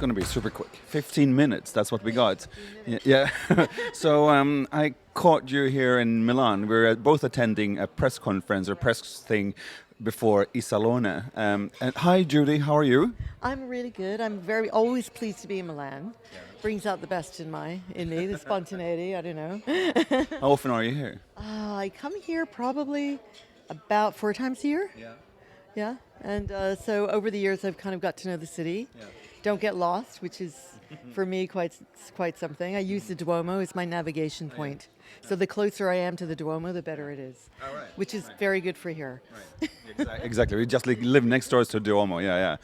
going to be super quick. 15 minutes, that's what we got. Yeah. So I caught you here in Milan. We're both attending a press conference or press thing before Isalone. And hi, Judy, how are you? I'm really good. I'm very always pleased to be in Milan. Brings out the best in me, the spontaneity. I don't know. How often are you here? I come here probably about 4 times a year. Yeah. Yeah, and so over the years I've kind of got to know the city. Yeah. Don't get lost, which is for me quite something. I use the Duomo as my navigation point. So the closer I am to the Duomo, the better it is, which is very good for here. Right. Exactly. We just live next door to Duomo. Yeah,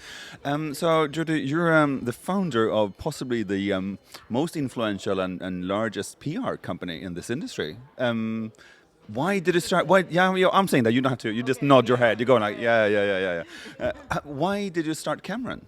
yeah. So, Judy, you're the founder of possibly the most influential and largest PR company in this industry. Why did you start? Why? Yeah, I'm saying that you don't have to. You just nod your head. You go like, yeah. Why did you start Camron?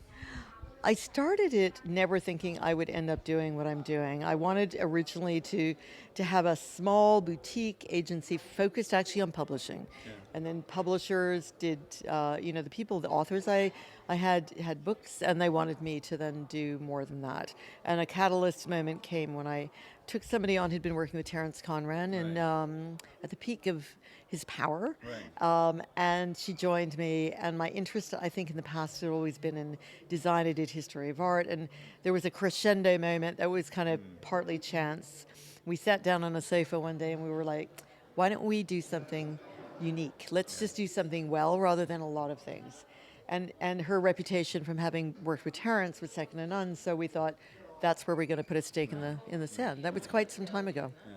I started it never thinking I would end up doing what I'm doing. I wanted originally to have a small boutique agency focused actually on publishing. Yeah. And then publishers did, the people, the authors I had books, and they wanted me to then do more than that. And a catalyst moment came when I took somebody on who'd been working with Terence Conran and at the peak of his power. Right. And she joined me, and my interest, I think, in the past had always been in design. I did history of art, and there was a crescendo moment that was kind of partly chance. We sat down on a sofa one day and we were like, why don't we do something unique? Let's just do something well rather than a lot of things. And her reputation from having worked with Terence was second to none, so we thought that's where we're going to put a stake in the sand. That was quite some time ago. Yeah.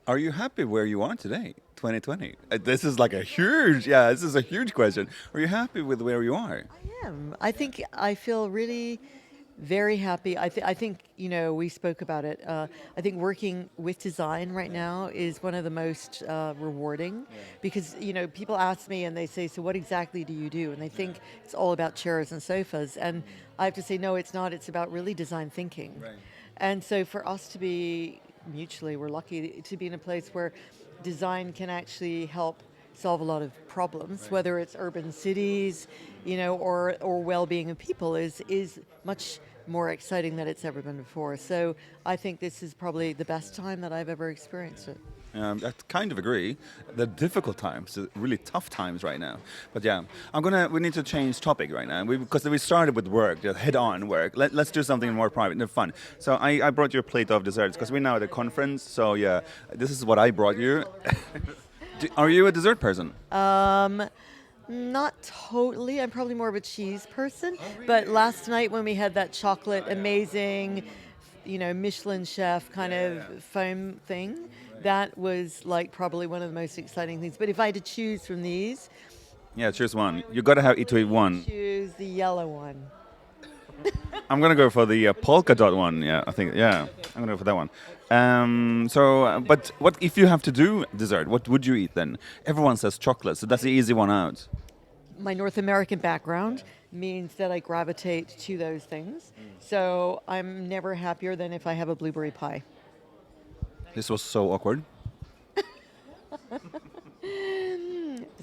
Are you happy where you are today, 2020? This is like this is a huge question. Are you happy with where you are? I am. I think I feel really very happy. I think, we spoke about it. I think working with design right now is one of the most rewarding because, people ask me and they say, so what exactly do you do? And they think it's all about chairs and sofas. And I have to say, no, it's not. It's about really design thinking. Right. And so for us to be we're lucky to be in a place where design can actually help solve a lot of problems, whether it's urban cities, or well-being of people is much more exciting than it's ever been before. So I think this is probably the best time that I've ever experienced it. I kind of agree. The difficult times, the really tough times right now. But yeah, we need to change topic right now because we started with work, just head-on work. Let's do something more private and fun. So I brought you a plate of desserts because we're now at a conference. So yeah, this is what I brought you. Are you a dessert person? Not totally. I'm probably more of a cheese person. Oh, really? But last night when we had that chocolate, amazing, Michelin chef kind of foam thing, that was like probably one of the most exciting things. But if I had to choose from these... Yeah, choose one. You got to eat one. Choose the yellow one. I'm going to go for the polka dot one. Yeah, I think, I'm going to go for that one. But what if you have to do dessert? What would you eat then? Everyone says chocolate, so that's the easy one out. My North American background means that I gravitate to those things. So I'm never happier than if I have a blueberry pie. This was so awkward.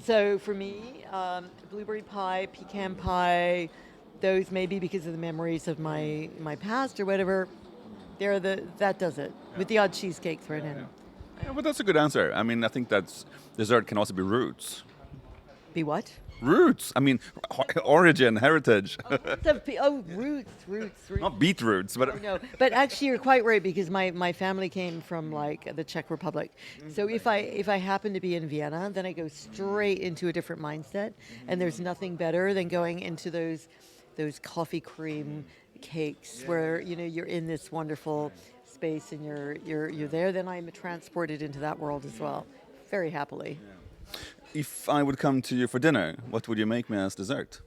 So for me, blueberry pie, pecan pie, those maybe because of the memories of my past or whatever. That does it, with the odd cheesecake thrown in. Yeah, but that's a good answer. I mean, I think dessert can also be roots. Be what? Roots. I mean, origin, heritage. Roots. Not beetroots, but... Oh, no, but actually you're quite right because my family came from like the Czech Republic. So if I happen to be in Vienna, then I go straight into a different mindset, and there's nothing better than going into those coffee cream cakes where you're in this wonderful space and you're there. Then I'm transported into that world as well, very happily. Yeah. If I would come to you for dinner, what would you make me as dessert?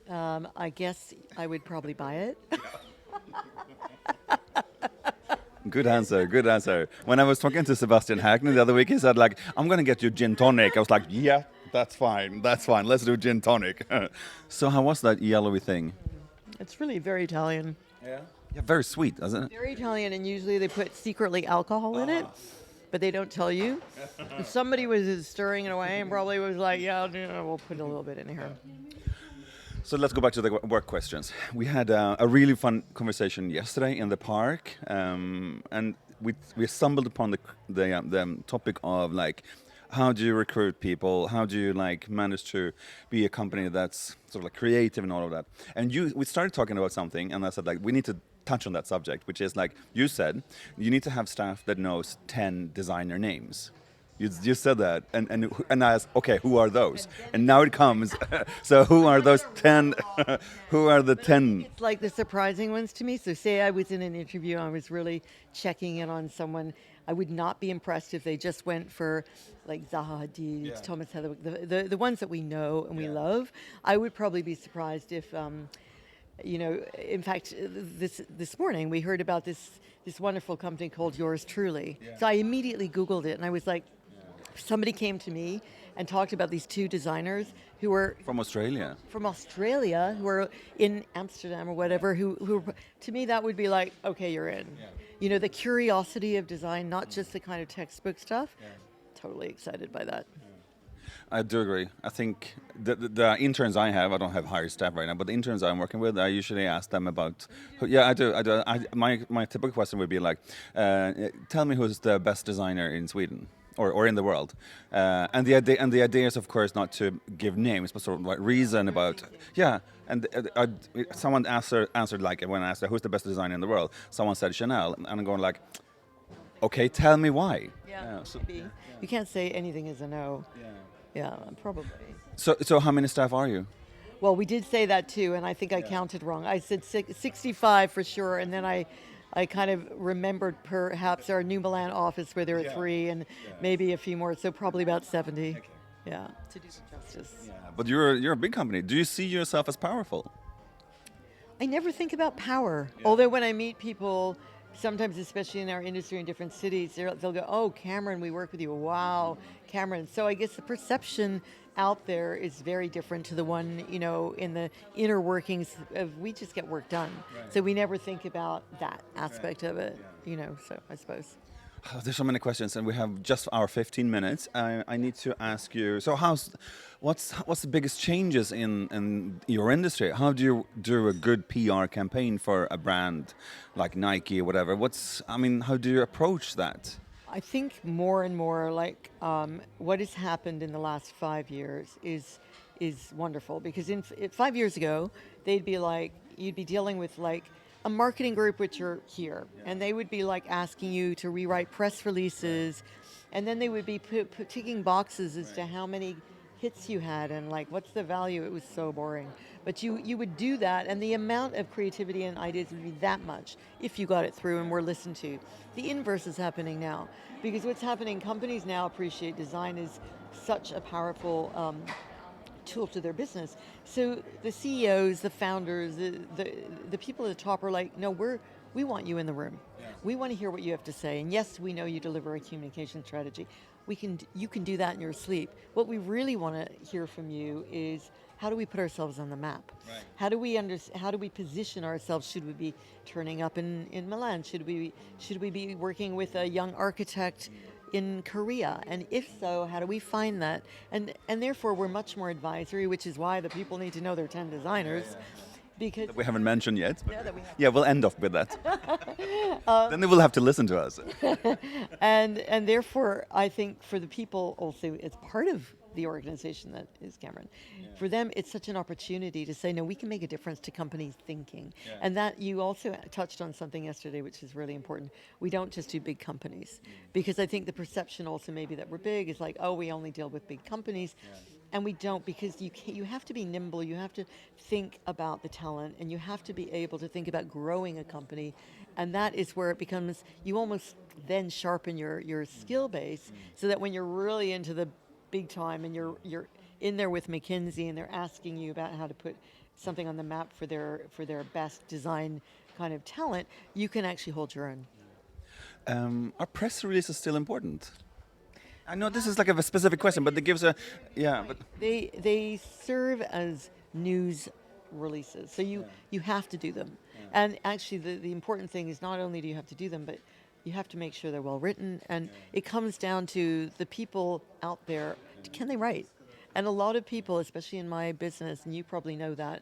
I guess I would probably buy it. Good answer. When I was talking to Sebastian Hackney the other week, he said I'm going to get you gin tonic. I was like, yeah, that's fine. Let's do gin tonic. So how was that yellowy thing? It's really very Italian. Yeah, very sweet, isn't it? Very Italian, and usually they put secretly alcohol in it, but they don't tell you. If somebody was stirring it away and probably was like, we'll put a little bit in here. So let's go back to the work questions. We had a really fun conversation yesterday in the park, and we stumbled upon the topic of like, how do you recruit people? How do you like manage to be a company that's sort of like creative and all of that? And we started talking about something, and I said like we need to touch on that subject, which is like you said, you need to have staff that knows 10 designer names. You said that, and I asked, okay, who are those? And now it comes. So who are those 10? Who are the 10? It's like the surprising ones to me. So say I was in an interview, I was really checking in on someone. I would not be impressed if they just went for like Zaha Hadid, Thomas Heatherwick, the ones that we know and we love. I would probably be surprised if, in fact, this morning we heard about this wonderful company called Yours Truly. So I immediately Googled it and I was like, somebody came to me and talked about these two designers who were From Australia. who were in Amsterdam or whatever, who to me that would be like, okay, you're in. You know, the curiosity of design, not just the kind of textbook stuff. Totally excited by that. I do agree. I think the interns I have, I don't have hired staff right now, but the interns I'm working with, I usually ask them about. Yeah, I do. My typical question would be like, tell me who's the best designer in Sweden. Or in the world, and the idea is of course not to give names, but sort of like reason about someone answered like when I asked who's the best designer in the world, someone said Chanel, and I'm going like, okay, tell me why. You can't say anything is a no. Yeah, probably. So how many staff are you? Well, we did say that too, and I think I counted wrong. I said 65 for sure, and then I kind of remembered perhaps our New Milan office where there are 3 and maybe a few more, so probably about 70. Okay. Yeah, to do some justice. Yeah, but you're a big company. Do you see yourself as powerful? I never think about power. Although when I meet people, sometimes especially in our industry in different cities, they'll go, oh, Camron, we work with you. Wow, Camron. So I guess the perception out there is very different to the one, in the inner workings of we just get work done. Right. So we never think about that aspect of it, so I suppose. Oh, there's so many questions, and we have just our 15 minutes. I need to ask you, so what's the biggest changes in your industry? How do you do a good PR campaign for a brand like Nike or whatever? How do you approach that? I think more and more like what has happened in the last 5 years is wonderful, because 5 years ago they'd be like, you'd be dealing with like a marketing group which are here, and they would be like asking you to rewrite press releases, and then they would be ticking boxes as to how many hits you had and like what's the value. It was so boring, but you would do that, and the amount of creativity and ideas would be that much if you got it through and were listened to. The inverse is happening now, because what's happening, companies now appreciate design as such a powerful tool to their business. So the CEOs, the founders, the people at the top are like, no, we want you in the room. Yeah. We want to hear what you have to say. And yes, we know you deliver a communication strategy. You can do that in your sleep. What we really want to hear from you is, how do we put ourselves on the map? Right. How do we position ourselves? Should we be turning up in Milan? Should we be working with a young architect in Korea? And if so, how do we find that? And therefore we're much more advisory, which is why the people need to know their 10 designers. Because that we haven't mentioned yet. Yeah, we'll end off with that. Then they will have to listen to us. and therefore, I think for the people also, it's part of the organization that is Camron. Yeah. For them, it's such an opportunity to say, no, we can make a difference to companies thinking. Yeah. And that you also touched on something yesterday, which is really important. We don't just do big companies, because I think the perception also maybe that we're big is like, oh, we only deal with big companies. Yeah. And we don't, because you have to be nimble, you have to think about the talent, and you have to be able to think about growing a company. And that is where it becomes, you almost then sharpen your skill base, so that when you're really into the big time and you're in there with McKinsey and they're asking you about how to put something on the map for their best design kind of talent, you can actually hold your own. Are press releases still important? I know this is like a specific question, but it gives a but they serve as news releases, so you have to do them. And actually the important thing is, not only do you have to do them, but you have to make sure they're well written, and it comes down to the people out there. Can they write? And a lot of people, especially in my business, and you probably know that,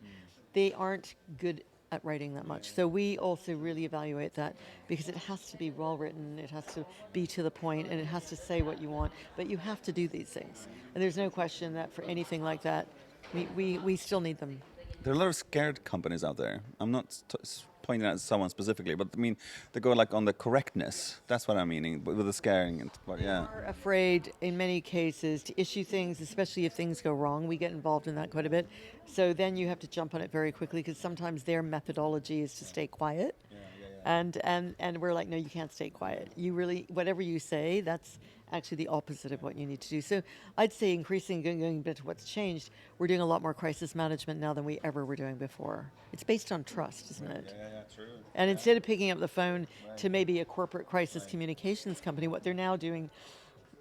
they aren't good at writing that much. So we also really evaluate that because it has to be well written, it has to be to the point, and it has to say what you want. But you have to do these things. And there's no question that for anything like that, we still need them. There are a lot of scared companies out there. I'm not pointing at someone specifically, but I mean, they go like on the correctness. That's what I'm meaning, but with the scaring. But yeah. Are afraid in many cases to issue things, especially if things go wrong. We get involved in that quite a bit. So then you have to jump on it very quickly because sometimes their methodology is to stay quiet. And we're like, no, you can't stay quiet. You really, whatever you say, that's actually the opposite of what you need to do. So I'd say increasing, going back to what's changed, we're doing a lot more crisis management now than we ever were doing before. It's based on trust, isn't it? Yeah, true. And instead of picking up the phone to maybe a corporate crisis communications company, what they're now doing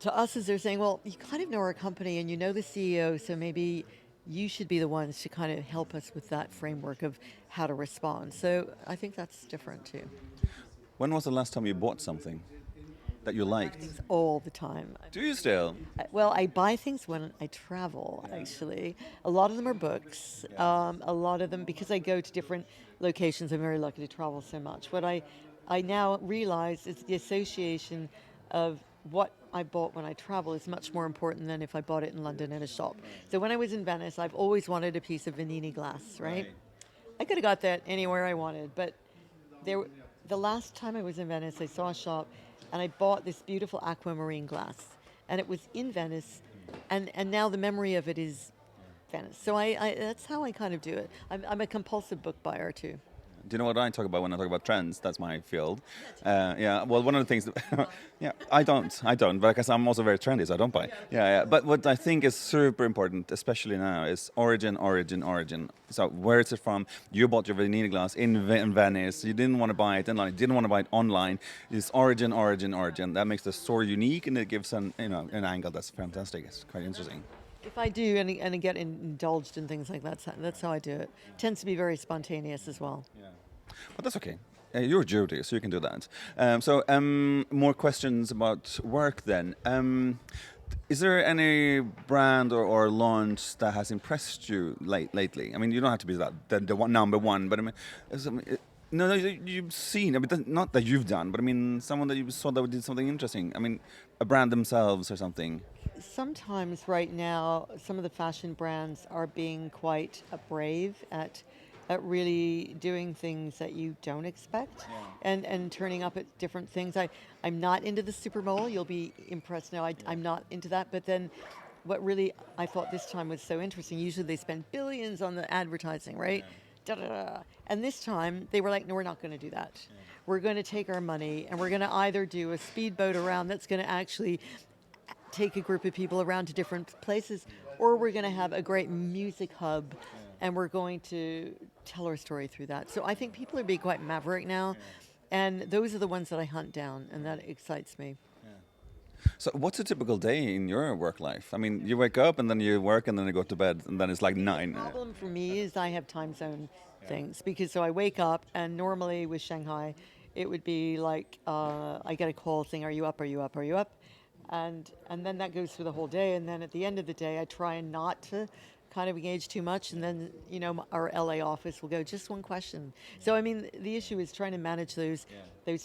to us is they're saying, well, you kind of know our company and you know the CEO, so maybe you should be the ones to kind of help us with that framework of how to respond. So I think that's different too. When was the last time you bought something that you liked? Things all the time. Do you still? Well, I buy things when I travel, actually. A lot of them are books. A lot of them, because I go to different locations, I'm very lucky to travel so much. What I now realize is the association of what I bought when I travel is much more important than if I bought it in London in a shop. So when I was in Venice, I've always wanted a piece of Vanini glass, right? I could have got that anywhere I wanted, but the last time I was in Venice, I saw a shop and I bought this beautiful aquamarine glass, and it was in Venice, and now the memory of it is Venice. So I that's how I kind of do it. I'm a compulsive book buyer too. Do you know what I talk about when I talk about trends? That's my field. Yeah. Well, one of the things that, yeah, I don't, because I'm also very trendy, so I don't buy. Yeah. But what I think is super important, especially now, is origin. So where is it from? You bought your Vanini glass in Venice. You didn't want to buy it online. You didn't want to buy it online. It's origin. That makes the store unique, and it gives an angle that's fantastic. It's quite interesting. If I do and get indulged in things like that, that's how I do it. Tends to be very spontaneous as well. Yeah. But that's okay. You're Judy, so you can do that. More questions about work then. Is there any brand or launch that has impressed you lately? I mean, you don't have to be the one, number one, but I mean, no, you've seen. I mean, not that you've done, but I mean, someone that you saw that did something interesting. I mean, a brand themselves or something. Sometimes right now, some of the fashion brands are being quite brave at really doing things that you don't expect, and turning up at different things. I'm not into the Supermole. You'll be impressed now. I'm not into that. But then what really I thought this time was so interesting, usually they spend billions on the advertising, right? And this time they were like, no, we're not going to do that. We're going to take our money and we're going to either do a speedboat around that's going to actually take a group of people around to different places, or we're going to have a great music hub and we're going to tell our story through that. So I think people are being quite maverick now, and those are the ones that I hunt down, and that excites me. So what's a typical day in your work life? I mean, you wake up and then you work and then you go to bed and then it's like 9. The problem for me is I have time zone things, because so I wake up and normally with Shanghai, it would be like I get a call saying, are you up? And then that goes through the whole day, and then at the end of the day, I try and not to kind of engage too much, and then our LA office will go, just one question. So I mean, the issue is trying to manage those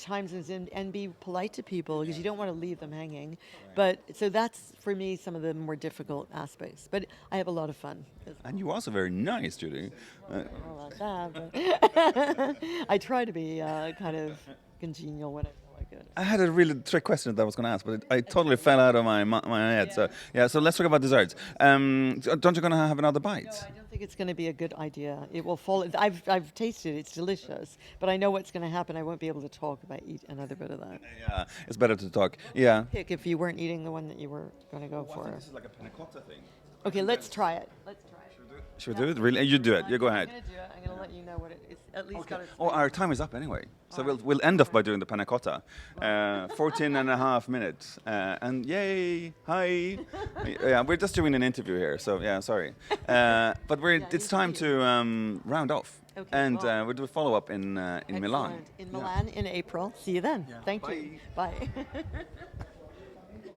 times and be polite to people, because you don't want to leave them hanging. But so that's for me some of the more difficult aspects. But I have a lot of fun. And you're also very nice, Judy. Like that, but I try to be kind of congenial when I feel like it. I had a really trick question that I was going to ask, but I totally fell out of my head. So let's talk about desserts. Don't you going to have another bite? No, I don't think it's going to be a good idea. It will fall. I've tasted it. It's delicious, but I know what's going to happen. I won't be able to talk if I eat another bit of that. Yeah, it's better to talk. Yeah. Pick if you weren't eating the one that you were going to go for. I think this is like a panna cotta thing. Okay, let's try it. Should we do it? Really? You do it. You go ahead. I'm going to do it. I'm going to let you know what it is. At least got it. Oh, our time is up anyway. So we'll end off by doing the panna cotta. 14 and a half minutes. And yay, hi. Yeah, we're just doing an interview here, so yeah, sorry. But it's time to round off. Okay, and we'll do a follow-up in Milan. In Milan in April. See you then. Yeah. Thank you. Bye.